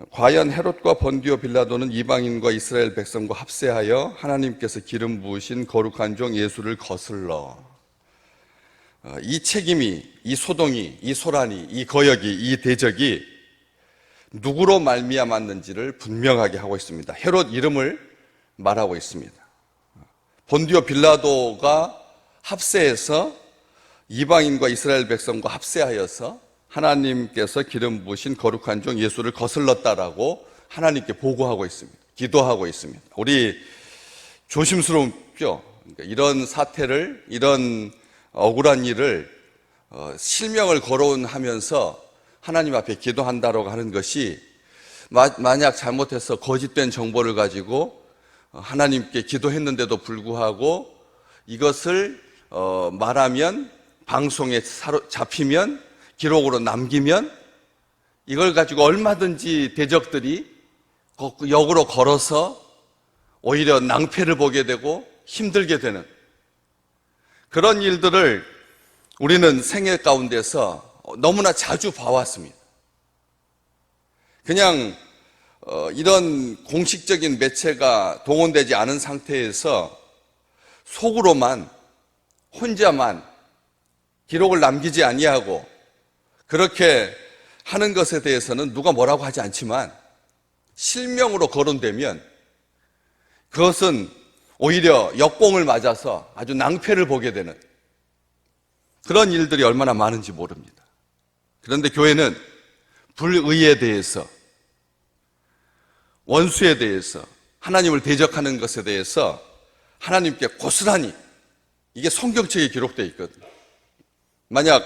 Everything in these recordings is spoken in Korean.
과연 헤롯과 본디오 빌라도는 이방인과 이스라엘 백성과 합세하여 하나님께서 기름 부으신 거룩한 종 예수를 거슬러 이 책임이, 이 소동이, 이 소란이, 이 거역이, 이 대적이 누구로 말미암았는지를 분명하게 하고 있습니다. 헤롯 이름을 말하고 있습니다. 본디오 빌라도가 합세해서 이방인과 이스라엘 백성과 합세하여서 하나님께서 기름 부으신 거룩한 종 예수를 거슬렀다라고 하나님께 보고하고 있습니다. 기도하고 있습니다. 우리 조심스럽죠. 그러니까 이런 사태를, 이런 억울한 일을 실명을 거론하면서 하나님 앞에 기도한다라고 하는 것이 만약 잘못해서 거짓된 정보를 가지고 하나님께 기도했는데도 불구하고 이것을 말하면, 방송에 잡히면, 기록으로 남기면 이걸 가지고 얼마든지 대적들이 역으로 걸어서 오히려 낭패를 보게 되고 힘들게 되는 그런 일들을 우리는 생애 가운데서 너무나 자주 봐왔습니다. 그냥 이런 공식적인 매체가 동원되지 않은 상태에서 속으로만, 혼자만 기록을 남기지 아니하고 그렇게 하는 것에 대해서는 누가 뭐라고 하지 않지만 실명으로 거론되면 그것은 오히려 역공을 맞아서 아주 낭패를 보게 되는 그런 일들이 얼마나 많은지 모릅니다. 그런데 교회는 불의에 대해서, 원수에 대해서, 하나님을 대적하는 것에 대해서 하나님께 고스란히, 이게 성경책에 기록되어 있거든요. 만약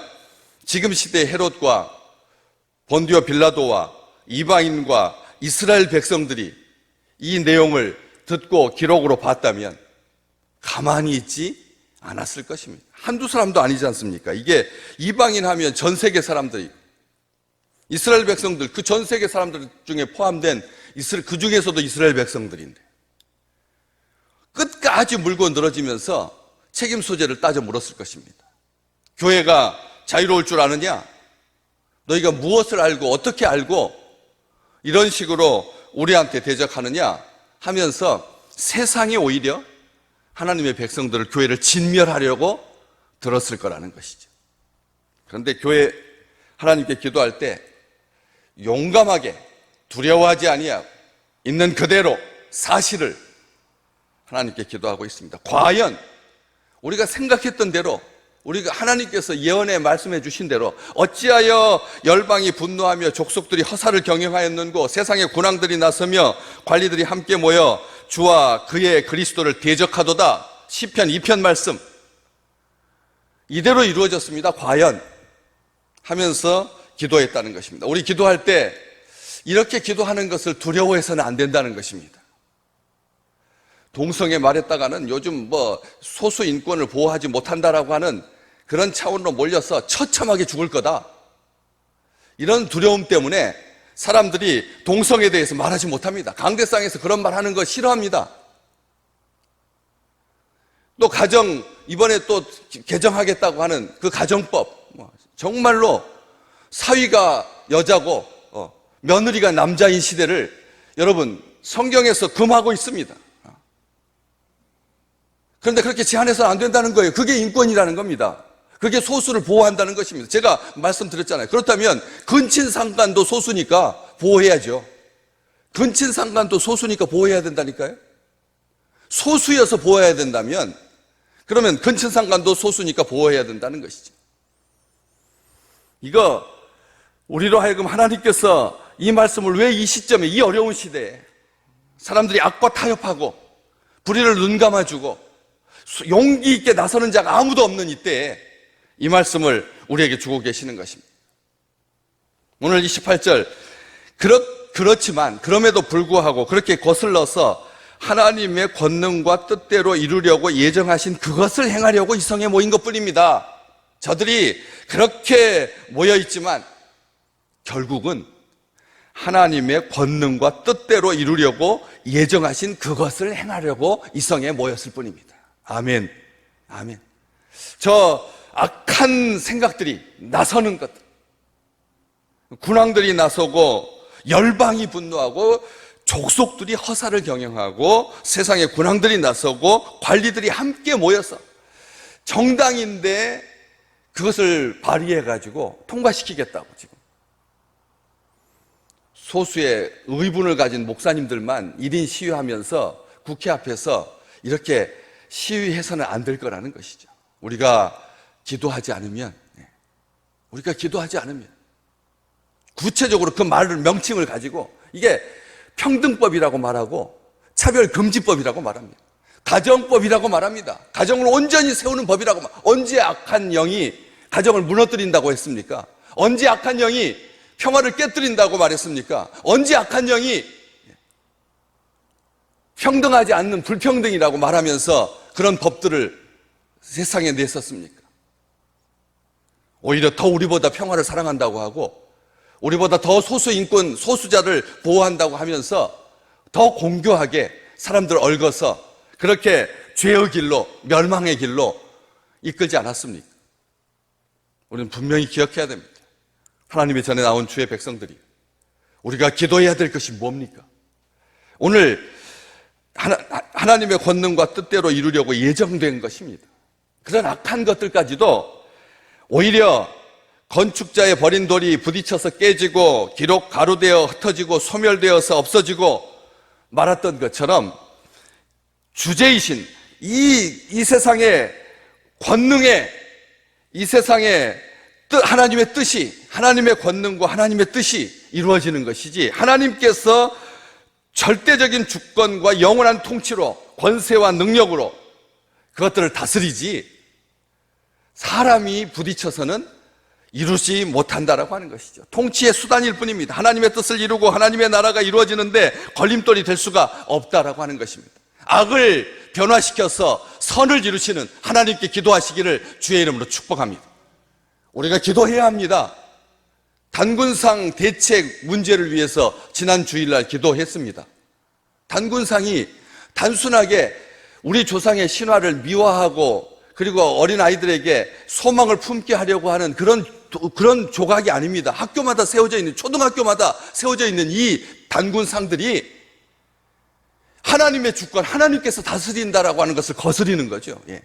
지금 시대의 헤롯과 본디오 빌라도와 이방인과 이스라엘 백성들이 이 내용을 듣고 기록으로 봤다면 가만히 있지 않았을 것입니다. 한두 사람도 아니지 않습니까? 이게 이방인 하면 전 세계 사람들이, 이스라엘 백성들, 그 전 세계 사람들 중에 포함된 그 중에서도 이스라엘 백성들인데 끝까지 물고 늘어지면서 책임 소재를 따져 물었을 것입니다. 교회가 자유로울 줄 아느냐? 너희가 무엇을 알고 어떻게 알고 이런 식으로 우리한테 대적하느냐? 하면서 세상이 오히려 하나님의 백성들을, 교회를 진멸하려고 들었을 거라는 것이죠. 그런데 교회, 하나님께 기도할 때 용감하게 두려워하지 아니하고 있는 그대로 사실을 하나님께 기도하고 있습니다. 과연 우리가 생각했던 대로, 우리가 하나님께서 예언에 말씀해 주신 대로 어찌하여 열방이 분노하며 족속들이 허사를 경영하였는고 세상의 군왕들이 나서며 관리들이 함께 모여 주와 그의 그리스도를 대적하도다. 시편 2편 말씀 이대로 이루어졌습니다. 과연 하면서 기도했다는 것입니다. 우리 기도할 때 이렇게 기도하는 것을 두려워해서는 안 된다는 것입니다. 동성애 말했다가는 요즘 소수 인권을 보호하지 못한다라고 하는 그런 차원으로 몰려서 처참하게 죽을 거다. 이런 두려움 때문에 사람들이 동성애에 대해서 말하지 못합니다. 강대상에서 그런 말 하는 거 싫어합니다. 또 이번에 또 개정하겠다고 하는 그 가정법, 정말로 사위가 여자고 며느리가 남자인 시대를 여러분 성경에서 금하고 있습니다. 그런데 그렇게 제한해서는 안 된다는 거예요. 그게 인권이라는 겁니다. 그게 소수를 보호한다는 것입니다. 제가 말씀드렸잖아요. 그렇다면 근친상간도 소수니까 보호해야죠. 근친상간도 소수니까 보호해야 된다니까요. 소수여서 보호해야 된다면 그러면 근친상간도 소수니까 보호해야 된다는 것이죠. 이거 우리로 하여금 하나님께서 이 말씀을 왜 이 시점에, 이 어려운 시대에 사람들이 악과 타협하고 불의를 눈감아주고 용기 있게 나서는 자가 아무도 없는 이때에 이 말씀을 우리에게 주고 계시는 것입니다. 오늘 28절 그렇지만 그럼에도 불구하고 그렇게 거슬러서 하나님의 권능과 뜻대로 이루려고 예정하신 그것을 행하려고 이 성에 모인 것뿐입니다. 저들이 그렇게 모여있지만 결국은 하나님의 권능과 뜻대로 이루려고 예정하신 그것을 행하려고 이 성에 모였을 뿐입니다. 아멘. 아멘. 저 악한 생각들이 나서는 것들, 군왕들이 나서고 열방이 분노하고 족속들이 허사를 경영하고 세상의 군왕들이 나서고 관리들이 함께 모여서 정당인데 그것을 발의해가지고 통과시키겠다고 지금 소수의 의분을 가진 목사님들만 1인 시위하면서 국회 앞에서 이렇게 시위해서는 안 될 거라는 것이죠. 우리가 기도하지 않으면 구체적으로 그 말을 명칭을 가지고 이게 평등법이라고 말하고 차별금지법이라고 말합니다. 가정법이라고 말합니다. 가정을 온전히 세우는 법이라고 언제 악한 영이 가정을 무너뜨린다고 했습니까? 언제 악한 영이 평화를 깨뜨린다고 말했습니까? 언제 악한 영이 평등하지 않는 불평등이라고 말하면서 그런 법들을 세상에 냈었습니까? 오히려 더 우리보다 평화를 사랑한다고 하고 우리보다 더 소수인권, 소수자를 보호한다고 하면서 더 공교하게 사람들을 얽어서 그렇게 죄의 길로, 멸망의 길로 이끌지 않았습니까? 우리는 분명히 기억해야 됩니다. 하나님의 전에 나온 주의 백성들이 우리가 기도해야 될 것이 뭡니까? 오늘 하나님의 권능과 뜻대로 이루려고 예정된 것입니다. 그런 악한 것들까지도 오히려 건축자의 버린 돌이 부딪혀서 깨지고 기록 가루되어 흩어지고 소멸되어서 없어지고 말았던 것처럼 주제이신 이 세상의 권능에 이 세상의 하나님의 뜻이 하나님의 권능과 하나님의 뜻이 이루어지는 것이지 하나님께서 절대적인 주권과 영원한 통치로 권세와 능력으로 그것들을 다스리지 사람이 부딪혀서는 이루지 못한다라고 하는 것이죠. 통치의 수단일 뿐입니다. 하나님의 뜻을 이루고 하나님의 나라가 이루어지는데 걸림돌이 될 수가 없다라고 하는 것입니다. 악을 변화시켜서 선을 이루시는 하나님께 기도하시기를 주의 이름으로 축복합니다. 우리가 기도해야 합니다. 단군상 대책 문제를 위해서 지난 주일날 기도했습니다. 단군상이 단순하게 우리 조상의 신화를 미화하고 그리고 어린아이들에게 소망을 품게 하려고 하는 그런 조각이 아닙니다. 학교마다 세워져 있는, 초등학교마다 세워져 있는 이 단군상들이 하나님의 주권, 하나님께서 다스린다라고 하는 것을 거스리는 거죠. 예.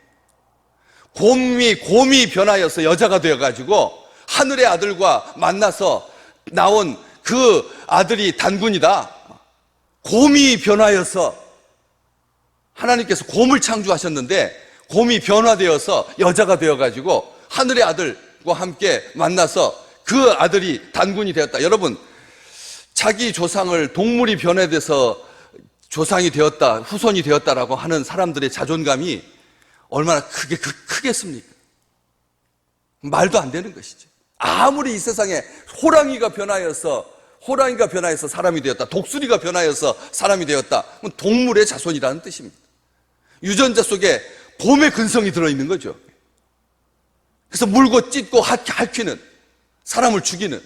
곰이 변하여서 여자가 되어가지고 하늘의 아들과 만나서 나온 그 아들이 단군이다. 곰이 변하여서 하나님께서 곰을 창조하셨는데 곰이 변화되어서 여자가 되어가지고 하늘의 아들과 함께 만나서 그 아들이 단군이 되었다. 여러분, 자기 조상을 동물이 변화돼서 조상이 되었다, 후손이 되었다라고 하는 사람들의 자존감이 얼마나 크겠습니까? 말도 안 되는 것이죠. 아무리 이 세상에 호랑이가 변하여서 사람이 되었다, 독수리가 변하여서 사람이 되었다, 그건 동물의 자손이라는 뜻입니다. 유전자 속에 곰의 근성이 들어있는 거죠. 그래서 물고 찢고 핥히는, 사람을 죽이는,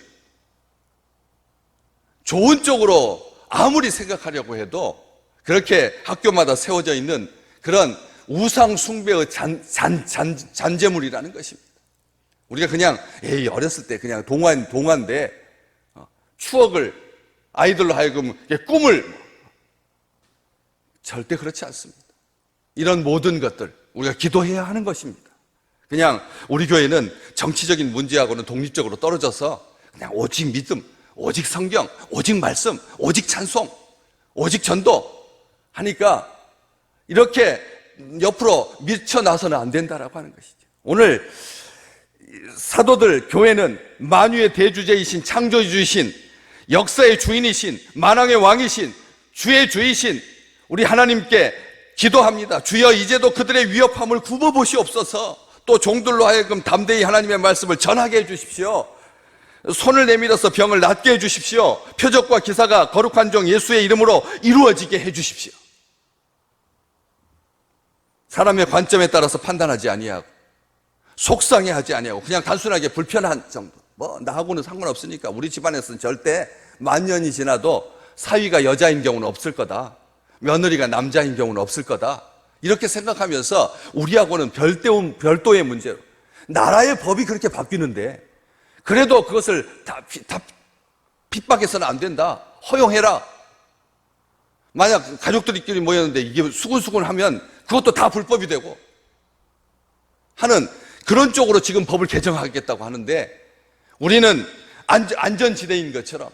좋은 쪽으로 아무리 생각하려고 해도 그렇게 학교마다 세워져 있는 그런 우상 숭배의 잔재물이라는 것입니다. 우리가 그냥 어렸을 때 그냥 동화인데 추억을 아이들로 하여금 꿈을 절대 그렇지 않습니다. 이런 모든 것들 우리가 기도해야 하는 것입니다. 그냥 우리 교회는 정치적인 문제하고는 독립적으로 떨어져서 그냥 오직 믿음, 오직 성경, 오직 말씀, 오직 찬송, 오직 전도 하니까 이렇게 옆으로 미쳐나서는 안 된다라고 하는 것이죠. 오늘 사도들, 교회는 만유의 대주제이신, 창조주이신, 역사의 주인이신, 만왕의 왕이신, 주의 주이신 우리 하나님께 기도합니다. 주여, 이제도 그들의 위협함을 굽어보시옵소서. 또 종들로 하여금 담대히 하나님의 말씀을 전하게 해주십시오. 손을 내밀어서 병을 낫게 해주십시오. 표적과 기사가 거룩한 종 예수의 이름으로 이루어지게 해주십시오. 사람의 관점에 따라서 판단하지 아니하고 속상해하지 아니하고 그냥 단순하게 불편한 정도, 나하고는 상관없으니까 우리 집안에서는 절대 만년이 지나도 사위가 여자인 경우는 없을 거다, 며느리가 남자인 경우는 없을 거다, 이렇게 생각하면서 우리하고는 별도의 문제로 나라의 법이 그렇게 바뀌는데 그래도 그것을 다 핍박해서는 안 된다. 허용해라. 만약 가족들끼리 모였는데 이게 수군수군 하면 그것도 다 불법이 되고 하는 그런 쪽으로 지금 법을 개정하겠다고 하는데 우리는 안전지대인 것처럼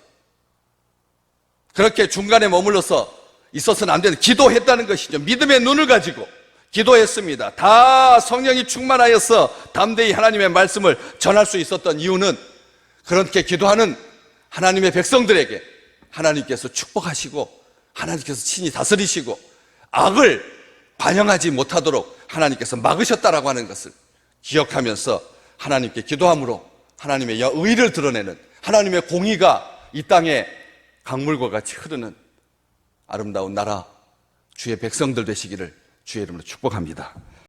그렇게 중간에 머물러서 있어서는 안 되는 기도했다는 것이죠. 믿음의 눈을 가지고 기도했습니다. 다 성령이 충만하여서 담대히 하나님의 말씀을 전할 수 있었던 이유는 그렇게 기도하는 하나님의 백성들에게 하나님께서 축복하시고 하나님께서 친히 다스리시고 악을 반영하지 못하도록 하나님께서 막으셨다라고 하는 것을 기억하면서 하나님께 기도함으로 하나님의 의를 드러내는 하나님의 공의가 이 땅에 강물과 같이 흐르는 아름다운 나라 주의 백성들 되시기를 주의 이름으로 축복합니다.